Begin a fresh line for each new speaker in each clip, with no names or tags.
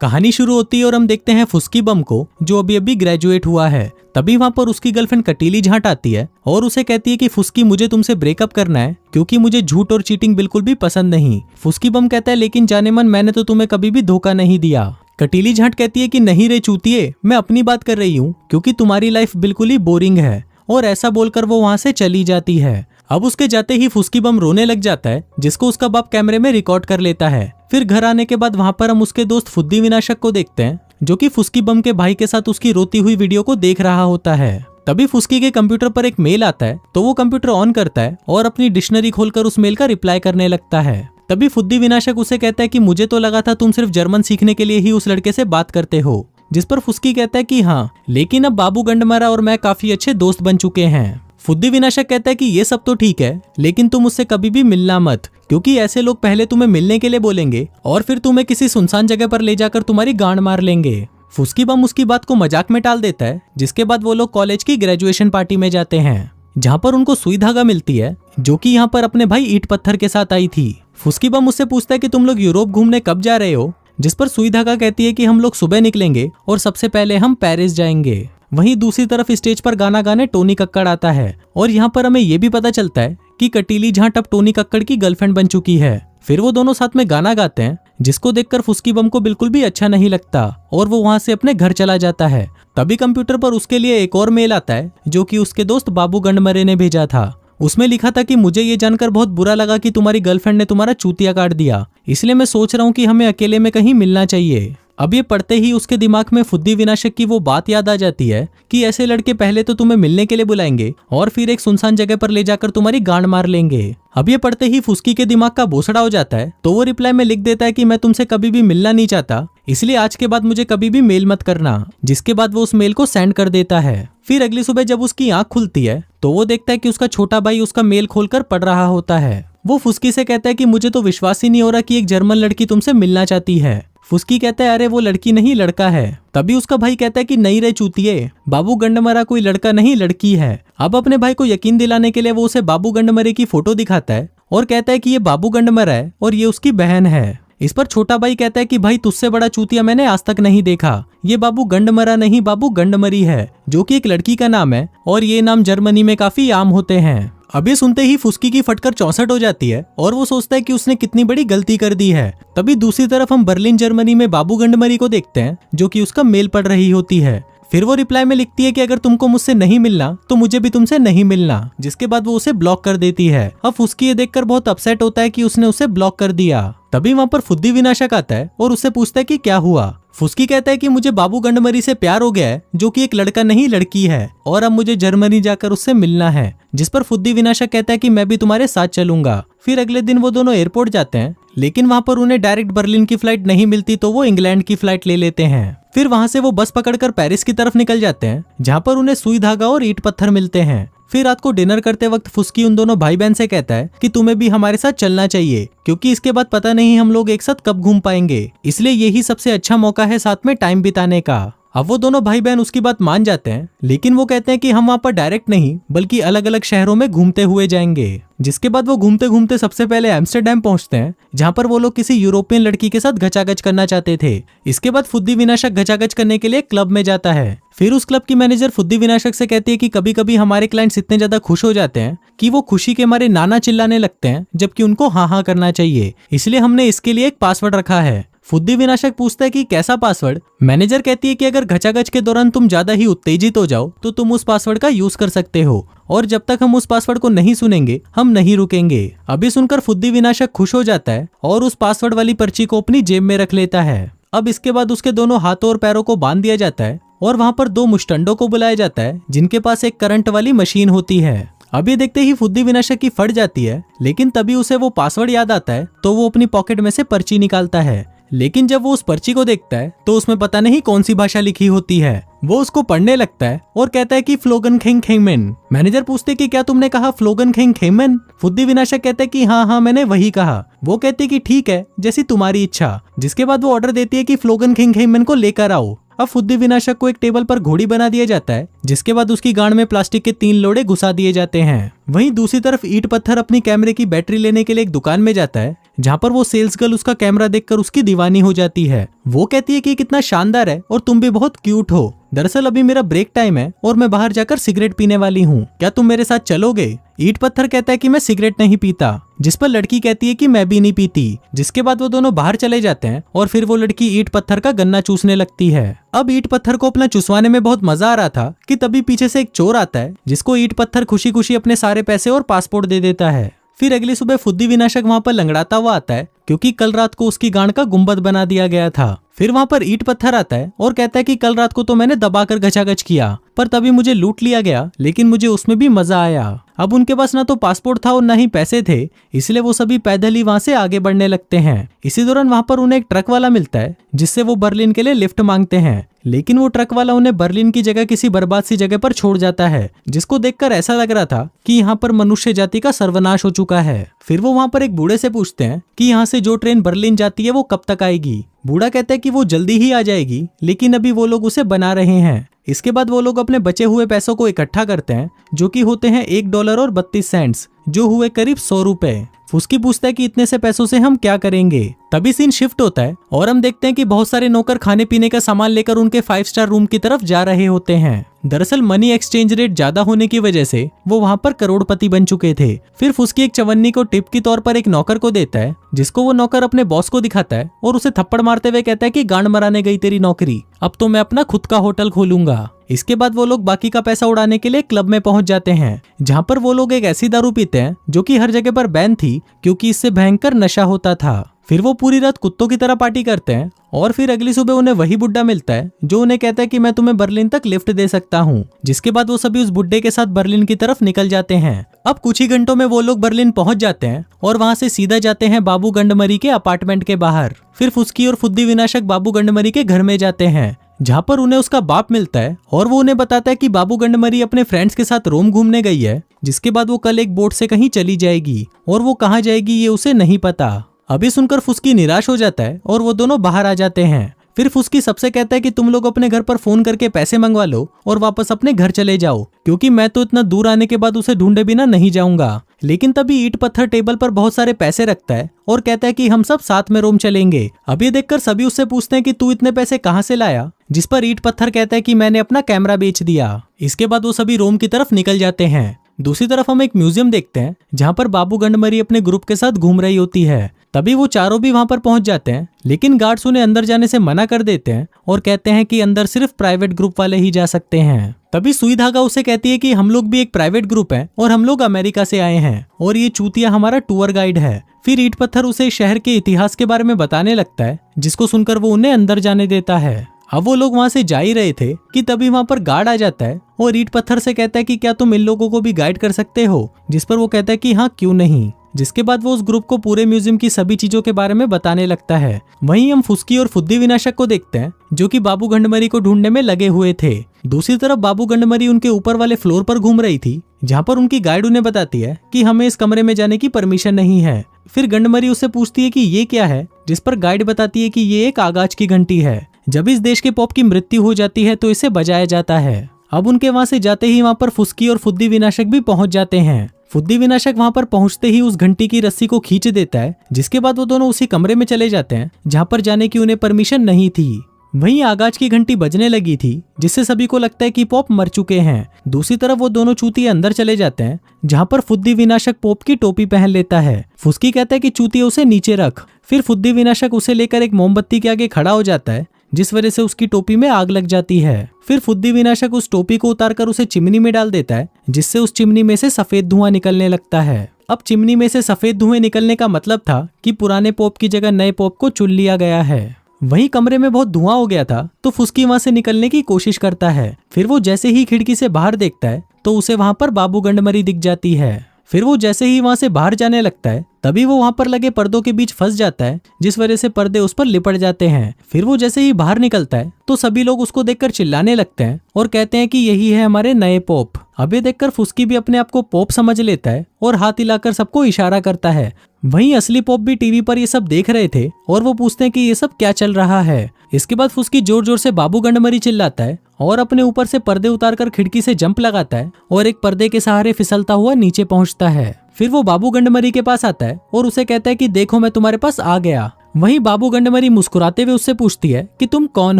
कहानी शुरू होती है और हम देखते हैं फुस्की बम को, जो अभी अभी ग्रेजुएट हुआ है। तभी वहाँ पर उसकी गर्लफ्रेंड कटीली झांट आती है और उसे कहती है कि फुस्की मुझे तुमसे ब्रेकअप करना है क्योंकि मुझे झूठ और चीटिंग बिल्कुल भी पसंद नहीं। फुस्की बम कहता है लेकिन जाने मन मैंने तो तुम्हें कभी भी धोखा नहीं दिया। कटीली झांट कहती है कि नहीं रे चूतिए, मैं अपनी बात कर रही हूँ क्योंकि तुम्हारी लाइफ बिल्कुल ही बोरिंग है। और ऐसा बोलकर वो वहाँ से चली जाती है। अब उसके जाते ही फुस्की बम रोने लग जाता है, जिसको उसका बाप कैमरे में रिकॉर्ड कर लेता है। फिर घर आने के बाद वहाँ पर हम उसके दोस्त फुद्दी विनाशक को देखते हैं, जो कि फुस्की बम के भाई के साथ उसकी रोती हुई वीडियो को देख रहा होता है। तभी फुस्की के कंप्यूटर पर एक मेल आता है, तो वो कंप्यूटर ऑन करता है और अपनी डिक्शनरी खोलकर उस मेल का रिप्लाई करने लगता है। तभी फुद्दी विनाशक उसे कहता है कि मुझे तो लगा था तुम सिर्फ जर्मन सीखने के लिए ही उस लड़के से बात करते हो। जिस पर फुस्की कहता है कि हाँ, लेकिन अब बाबू गंडमरा और मैं काफी अच्छे दोस्त बन चुके हैं। फुद्दी विनाशक कहता है कि ये सब तो ठीक है, लेकिन तुम उससे कभी भी मिलना मत, क्योंकि ऐसे लोग पहले तुम्हें मिलने के लिए बोलेंगे और फिर तुम्हें किसी सुनसान जगह पर ले जाकर तुम्हारी गांड मार लेंगे। फुस्की बम उसकी बात को मजाक में टाल देता है, जिसके बाद वो लोग कॉलेज की ग्रेजुएशन पार्टी में जाते हैं, जहाँ पर उनको सुई धागा मिलती है, जो कि यहाँ पर अपने भाई ईट पत्थर के साथ आई थी। फुस्की बम उससे पूछता है कि तुम लोग यूरोप घूमने कब जा रहे हो, जिस पर सुई धागा कहती है कि हम लोग सुबह निकलेंगे और सबसे पहले हम पेरिस जाएंगे। वहीं दूसरी तरफ स्टेज पर गाना गाने टोनी कक्कड़ आता है और यहाँ पर हमें ये भी पता चलता है कि कटीली झांट अब टोनी कक्कड़ की गर्लफ्रेंड बन चुकी है। फिर वो दोनों साथ में गाना गाते हैं, जिसको देखकर फुस्की बम को बिल्कुल भी अच्छा नहीं लगता और वो वहाँ से अपने घर चला जाता है। तभी कंप्यूटर पर उसके लिए एक और मेल आता है, जो कि उसके दोस्त बाबू गंडमरे ने भेजा था। उसमें लिखा था कि मुझे ये जानकर बहुत बुरा लगा कि तुम्हारी गर्लफ्रेंड ने तुम्हारा चूतिया काट दिया, इसलिए मैं सोच रहा हूँ कि हमें अकेले में कहीं मिलना चाहिए। अब ये पढ़ते ही उसके दिमाग में फुद्दी विनाशक की वो बात याद आ जाती है कि ऐसे लड़के पहले तो तुम्हें मिलने के लिए बुलाएंगे और फिर एक सुनसान जगह पर ले जाकर तुम्हारी गांड मार लेंगे। अब ये पढ़ते ही फुस्की के दिमाग का बोसड़ा हो जाता है, तो वो रिप्लाई में लिख देता है कि मैं तुमसे कभी भी मिलना नहीं चाहता, इसलिए आज के बाद मुझे कभी भी मेल मत करना। जिसके बाद वो उस मेल को सेंड कर देता है। फिर अगली सुबह जब उसकी आंख खुलती है, तो वो देखता है कि उसका छोटा भाई उसका मेल खोलकर पढ़ रहा होता है। वो फुस्की से कहता है कि मुझे तो विश्वास ही नहीं हो रहा कि एक जर्मन लड़की तुमसे मिलना चाहती है। फुस्की कहता है अरे वो लड़की नहीं लड़का है। तभी उसका भाई कहता है कि नहीं रे चूतिए, बाबू गंडमरा कोई लड़का नहीं लड़की है। अब अपने भाई को यकीन दिलाने के लिए वो उसे बाबू गंडमरे की फोटो दिखाता है और कहता है कि ये बाबू गंडमरा है और ये उसकी बहन है। इस पर छोटा भाई कहता है कि भाई तुझसे बड़ा चूतिया मैंने आज तक नहीं देखा, ये बाबू गंडमरा नहीं बाबू गंडमरी है, जो कि एक लड़की का नाम है और ये नाम जर्मनी में काफी आम होते हैं। अब ये सुनते ही फुस्की की फटकर 64 हो जाती है और वो सोचता है कि उसने कितनी बड़ी गलती कर दी है। तभी दूसरी तरफ हम बर्लिन जर्मनी में बाबू गंडमरी को देखते हैं, जो कि उसका मेल पढ़ रही होती है। फिर वो रिप्लाई में लिखती है कि अगर तुमको मुझसे नहीं मिलना तो मुझे भी तुमसे नहीं मिलना, जिसके बाद वो उसे ब्लॉक कर देती है। अब फुस्की ये देखकर बहुत अपसेट होता है कि उसने उसे ब्लॉक कर दिया। तभी वहाँ पर फुद्दी विनाशक आता है और उससे पूछता है कि क्या हुआ। फुस्की कहता है कि मुझे बाबू गंडमरी से प्यार हो गया है, जो कि एक लड़का नहीं लड़की है, और अब मुझे जर्मनी जाकर उससे मिलना है। जिस पर फुद्दी विनाशक कहता है कि मैं भी तुम्हारे साथ चलूंगा। फिर अगले दिन वो दोनों एयरपोर्ट जाते हैं, लेकिन वहाँ पर उन्हें डायरेक्ट बर्लिन की फ्लाइट नहीं मिलती, तो वो इंग्लैंड की फ्लाइट ले लेते हैं। फिर वहाँ से वो बस पकड़कर पेरिस की तरफ निकल जाते हैं, जहाँ पर उन्हें सुई धागा और ईंट पत्थर मिलते हैं। फिर रात को डिनर करते वक्त फुस्की उन दोनों भाई बहन से कहता है कि तुम्हें भी हमारे साथ चलना चाहिए, क्योंकि इसके बाद पता नहीं हम लोग एक साथ कब घूम पाएंगे, इसलिए यही सबसे अच्छा मौका है साथ में टाइम बिताने का। अब वो दोनों भाई बहन उसकी बात मान जाते हैं, लेकिन वो कहते हैं कि हम वहाँ पर डायरेक्ट नहीं बल्कि अलग अलग शहरों में घूमते हुए जाएंगे। जिसके बाद वो घूमते घूमते सबसे पहले एम्स्टरडेम पहुंचते हैं, जहाँ पर वो लोग किसी यूरोपियन लड़की के साथ घचाघच करना चाहते थे। इसके बाद फुद्दी विनाशक घचाघच करने के लिए क्लब में जाता है। फिर उस क्लब की मैनेजर फुद्दी विनाशक से कहती है कि कभी कभी हमारे क्लाइंट्स इतने ज्यादा खुश हो जाते हैं कि वो खुशी के मारे नाना चिल्लाने लगते हैं, जबकि उनको हाँ हाँ करना चाहिए, इसलिए हमने इसके लिए एक पासवर्ड रखा है। फुद्दी विनाशक पूछता है कि कैसा पासवर्ड। मैनेजर कहती है कि अगर घचाघच के दौरान तुम ज्यादा ही उत्तेजित हो जाओ तो तुम उस पासवर्ड का यूज कर सकते हो, और जब तक हम उस पासवर्ड को नहीं सुनेंगे हम नहीं रुकेंगे। अभी सुनकर फुद्दी विनाशक खुश हो जाता है और उस पासवर्ड वाली पर्ची को अपनी जेब में रख लेता है। अब इसके बाद उसके दोनों हाथों और पैरों को बांध दिया जाता है और वहाँ पर 2 मुस्टंडों को बुलाया जाता है, जिनके पास एक करंट वाली मशीन होती है। अब ये देखते ही फुद्दी विनाशक की फट जाती है, लेकिन तभी उसे वो पासवर्ड याद आता है, तो वो अपनी पॉकेट में से पर्ची निकालता है। लेकिन जब वो उस पर्ची को देखता है तो उसमें पता नहीं कौन सी भाषा लिखी होती है। वो उसको पढ़ने लगता है और कहता है कि फ्लोगन खेंग खेंगमेन। मैनेजर पूछते कि क्या तुमने कहा फ्लोगन खेंग खेंगमेन। फुद्दी विनाशक कहता है कि हाँ मैंने वही कहा। वो कहती कि ठीक है, जैसी तुम्हारी इच्छा। जिसके बाद वो ऑर्डर देती है कि फ्लोगन खेंग खेंगमेन को लेकर आओ। अब फुद्दी विनाशक को एक टेबल पर घोड़ी बना दिया जाता है, जिसके बाद उसकी गांड में प्लास्टिक के 3 लोड़े घुसा दिए जाते हैं। वहीं दूसरी तरफ ईट पत्थर अपनी कैमरे की बैटरी लेने के लिए एक दुकान में जाता है, जहाँ पर वो सेल्स गर्ल उसका कैमरा देखकर उसकी दीवानी हो जाती है। वो कहती है कि कितना शानदार है और तुम भी बहुत क्यूट हो। दरअसल अभी मेरा ब्रेक टाइम है और मैं बाहर जाकर सिगरेट पीने वाली हूँ, क्या तुम मेरे साथ चलोगे? ईट पत्थर कहता है कि मैं सिगरेट नहीं पीता, जिस पर लड़की कहती है कि मैं भी नहीं पीती। जिसके बाद वो दोनों बाहर चले जाते हैं और फिर वो लड़की ईट पत्थर का गन्ना चूसने लगती है। अब ईट पत्थर को अपना चुसवाने में बहुत मजा आ रहा था कि तभी पीछे से एक चोर आता है, जिसको ईट पत्थर खुशी खुशी अपने सारे पैसे और पासपोर्ट दे देता है। फिर अगली सुबह फुद्दी विनाशक वहाँ पर लंगड़ाता हुआ आता है, क्योंकि कल रात को उसकी गांड का गुंबद बना दिया गया था। फिर वहाँ पर ईट पत्थर आता है और कहता है कि कल रात को तो मैंने दबाकर घचाघच किया, पर तभी मुझे लूट लिया गया, लेकिन मुझे उसमें भी मजा आया। अब उनके पास ना तो पासपोर्ट था और ना ही पैसे थे, इसलिए वो सभी पैदल ही वहाँ से आगे बढ़ने लगते हैं। इसी दौरान वहाँ पर उन्हें एक ट्रक वाला मिलता है, जिससे वो बर्लिन के लिए लिफ्ट मांगते हैं, लेकिन वो ट्रक वाला उन्हें बर्लिन की जगह किसी बर्बाद सी जगह पर छोड़ जाता है, जिसको देखकर ऐसा लग रहा था कि यहाँ पर मनुष्य जाति का सर्वनाश हो चुका है। फिर वो वहाँ पर एक बूढ़े से पूछते हैं कि यहाँ से जो ट्रेन बर्लिन जाती है वो कब तक आएगी। बूढ़ा कहता है कि वो जल्दी ही आ जाएगी, लेकिन अभी वो लोग उसे बना रहे हैं। इसके बाद वो लोग अपने बचे हुए पैसों को इकट्ठा करते हैं, जो कि होते हैं $1 और 32 सेंट्स, जो हुए करीब 100 रुपए। फुस्की पूछता है कि इतने से पैसों से हम क्या करेंगे। तभी सीन शिफ्ट होता है और हम देखते हैं कि बहुत सारे नौकर खाने पीने का सामान लेकर उनके 5 स्टार रूम की तरफ जा रहे होते हैं। दरअसल मनी एक्सचेंज रेट ज्यादा होने की वजह से वो वहाँ पर करोड़पति बन चुके थे। फिर फुस्की एक चवन्नी को टिप के तौर पर एक नौकर को देता है, जिसको वो नौकर अपने बॉस को दिखाता है और उसे थप्पड़ मारते हुए कहता है कि गांड मराने गई तेरी नौकरी, अब तो मैं अपना खुद का होटल खोलूंगा। इसके बाद वो लोग बाकी का पैसा उड़ाने के लिए क्लब में पहुंच जाते हैं, जहाँ पर वो लोग एक ऐसी दारू पीते हैं जो कि हर जगह पर बैन थी, क्योंकि इससे भयंकर नशा होता था। फिर वो पूरी रात कुत्तों की तरह पार्टी करते हैं और फिर अगली सुबह उन्हें वही बुड्ढा मिलता है, जो उन्हें कहता है कि मैं तुम्हें बर्लिन तक लिफ्ट दे सकता हूँ। जिसके बाद वो सभी उस बुड्ढे के साथ बर्लिन की तरफ निकल जाते हैं। अब कुछ ही घंटों में वो लोग बर्लिन पहुंच जाते हैं और वहां से सीधा जाते हैं बाबू गंडमरी के अपार्टमेंट के बाहर। फिर फुस्की और फुद्दी विनाशक बाबू गंडमरी के घर में जाते हैं, जहाँ पर उन्हें उसका बाप मिलता है और वो उन्हें बताता है कि बाबू गंडमरी अपने फ्रेंड्स के साथ रोम घूमने गई है, जिसके बाद वो कल एक बोट से कहीं चली जाएगी और वो कहाँ जाएगी ये उसे नहीं पता। अभी सुनकर फुस्की निराश हो जाता है और वो दोनों बाहर आ जाते हैं। फिर फुस्की सबसे कहता है कि तुम लोग अपने घर पर फोन करके पैसे मंगवा लो और वापस अपने घर चले जाओ, क्योंकि मैं तो इतना दूर आने के बाद उसे ढूंढे बिना नहीं जाऊंगा। लेकिन तभी ईट पत्थर टेबल पर बहुत सारे पैसे रखता है और कहता है कि हम सब साथ में रोम चलेंगे। अब ये देखकर सभी उससे पूछते हैं कि तू इतने पैसे कहाँ से लाया, जिस पर ईट पत्थर कहता है कि मैंने अपना कैमरा बेच दिया। इसके बाद वो सभी रोम की तरफ निकल जाते हैं। दूसरी तरफ हम एक म्यूजियम देखते हैं, जहाँ पर बाबू गंडमरी अपने ग्रुप के साथ घूम रही होती है। तभी वो चारों भी वहां पर पहुंच जाते हैं, लेकिन गार्ड्स उन्हें अंदर जाने से मना कर देते हैं और कहते हैं कि अंदर सिर्फ प्राइवेट ग्रुप वाले ही जा सकते हैं। तभी सुई धागा उसे कहती है कि हम लोग भी एक प्राइवेट ग्रुप है और हम लोग अमेरिका से आए हैं और ये चूतिया हमारा टूर गाइड है। फिर ईट पत्थर उसे शहर के इतिहास के बारे में बताने लगता है, जिसको सुनकर वो उन्हें अंदर जाने देता है। अब वो लोग वहां से जा ही रहे थे कि तभी वहां पर गार्ड आ जाता है और ईट पत्थर से कहता है कि क्या तुम इन लोगों को भी गाइड कर सकते हो, जिस पर वो कहता है कि हाँ क्यों नहीं। जिसके बाद वो उस ग्रुप को पूरे म्यूजियम की सभी चीजों के बारे में बताने लगता है। वहीं हम फुस्की और फुद्दी विनाशक को देखते हैं, जो कि बाबू गंडमरी को ढूंढने में लगे हुए थे। दूसरी तरफ बाबू गंडमरी उनके ऊपर वाले फ्लोर पर घूम रही थी, जहाँ पर उनकी गाइड उन्हें बताती है कि हमें इस कमरे में जाने की परमिशन नहीं है। फिर गंडमरी उससे पूछती है कि ये क्या है, जिस पर गाइड बताती है कि ये एक आगाज की घंटी है। जब इस देश के पॉप की मृत्यु हो जाती है तो इसे बजाया जाता है। अब उनके वहां से जाते ही वहां पर फुस्की और फुद्दी विनाशक भी पहुंच जाते हैं। फुद्दी विनाशक वहां पर पहुंचते ही उस घंटी की रस्सी को खींच देता है, जिसके बाद वो दोनों उसी कमरे में चले जाते हैं जहां पर जाने की उन्हें परमिशन नहीं थी। वहीं आगाज की घंटी बजने लगी थी, जिससे सभी को लगता है कि पॉप मर चुके हैं। दूसरी तरफ वो दोनों चूतिए अंदर चले जाते हैं, जहां पर फुद्दी विनाशक पॉप की टोपी पहन लेता है। फुस्की कहता है कि चूतिए उसे नीचे रख। फिर फुद्दी विनाशक उसे लेकर एक मोमबत्ती के आगे खड़ा हो जाता है, जिस वजह से उसकी टोपी में आग लग जाती है। फिर फुद्दी विनाशक उस टोपी को उतारकर उसे चिमनी में डाल देता है, जिससे उस चिमनी में से सफेद धुआं निकलने लगता है। अब चिमनी में से सफेद धुएं निकलने का मतलब था कि पुराने पॉप की जगह नए पॉप को चुन लिया गया है। वहीं कमरे में बहुत धुआं हो गया था, तो फुस्की वहां से निकलने की कोशिश करता है। फिर वो जैसे ही खिड़की से बाहर देखता है तो उसे वहां पर बाबू गंडमरी दिख जाती है। फिर वो जैसे ही वहां से बाहर जाने लगता है, तभी वो वहां पर लगे पर्दों के बीच फंस जाता है, जिस वजह से पर्दे उस पर लिपट जाते हैं। फिर वो जैसे ही बाहर निकलता है तो सभी लोग उसको देखकर चिल्लाने लगते हैं और कहते हैं कि यही है हमारे नए पॉप। अब ये देखकर फुस्की भी अपने आप को पॉप समझ लेता है और हाथ हिलाकर सबको इशारा करता है। वहीं असली पॉप भी टीवी पर ये सब देख रहे थे और वो पूछते हैं कि ये सब क्या चल रहा है। इसके बाद फुस्की जोर जोर से बाबू गंडमरी चिल्लाता है और अपने ऊपर से पर्दे उतारकर खिड़की से जंप लगाता है और एक पर्दे के सहारे फिसलता हुआ नीचे पहुंचता है। फिर वो बाबू गंडमरी के पास आता है और उसे कहता है कि देखो मैं तुम्हारे पास आ गया। वहीं बाबू गंडमरी मुस्कुराते हुए उससे पूछती है कि तुम कौन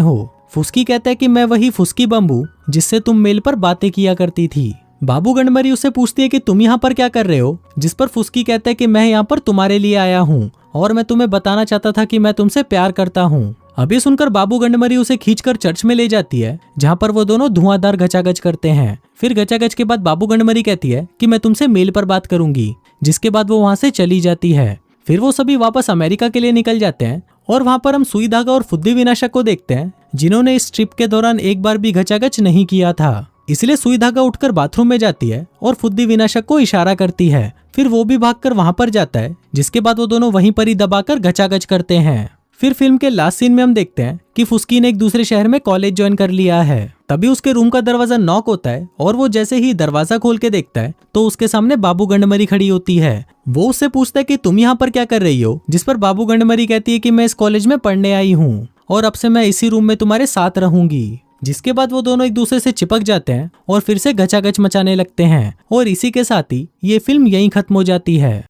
हो। फुस्की कहता है कि मैं वही फुस्की बम हूँ जिससे तुम मेल पर बातें किया करती थी। बाबू गंडमरी उससे पूछती है कि तुम यहाँ पर क्या कर रहे हो, जिस पर फुस्की कहता है कि मैं यहाँ पर तुम्हारे लिए आया हूँ और मैं तुम्हें बताना चाहता था कि मैं तुमसे प्यार करता हूँ। अभी सुनकर बाबू गंडमरी उसे खींचकर चर्च में ले जाती है जहाँ पर वो दोनों धुआंधार गचागच करते हैं। फिर गचागच के बाद बाबू गंडमरी कहती है कि मैं तुमसे मेल पर बात करूंगी, जिसके बाद वो वहाँ से चली जाती है। फिर वो सभी वापस अमेरिका के लिए निकल जाते हैं और वहाँ पर हम सुई धागा और फुद्दी विनाशक को देखते हैं जिन्होंने इस ट्रिप के दौरान एक बार भी गचागच नहीं किया था। इसलिए सुई धागा उठकर बाथरूम में जाती है और फुद्दी विनाशक को इशारा करती है। फिर वो भी भागकर वहां पर जाता है, जिसके बाद वो दोनों वहीं पर ही दबाकर गचागच करते हैं। फिर फिल्म के लास्ट सीन में हम देखते हैं कि फुस्की ने एक दूसरे शहर में कॉलेज ज्वाइन कर लिया है। तभी उसके रूम का दरवाजा नॉक होता है और वो जैसे ही दरवाजा खोल के देखता है तो उसके सामने बाबू गंडमरी खड़ी होती है। वो उससे पूछता है कि तुम यहाँ पर क्या कर रही हो, जिस पर बाबू गंडमरी कहती है कि मैं इस कॉलेज में पढ़ने आई हूँ और अब से मैं इसी रूम में तुम्हारे साथ रहूंगी। जिसके बाद वो दोनों एक दूसरे से चिपक जाते हैं और फिर से गचागच मचाने लगते हैं और इसी के साथ ही ये फिल्म यहीं खत्म हो जाती है।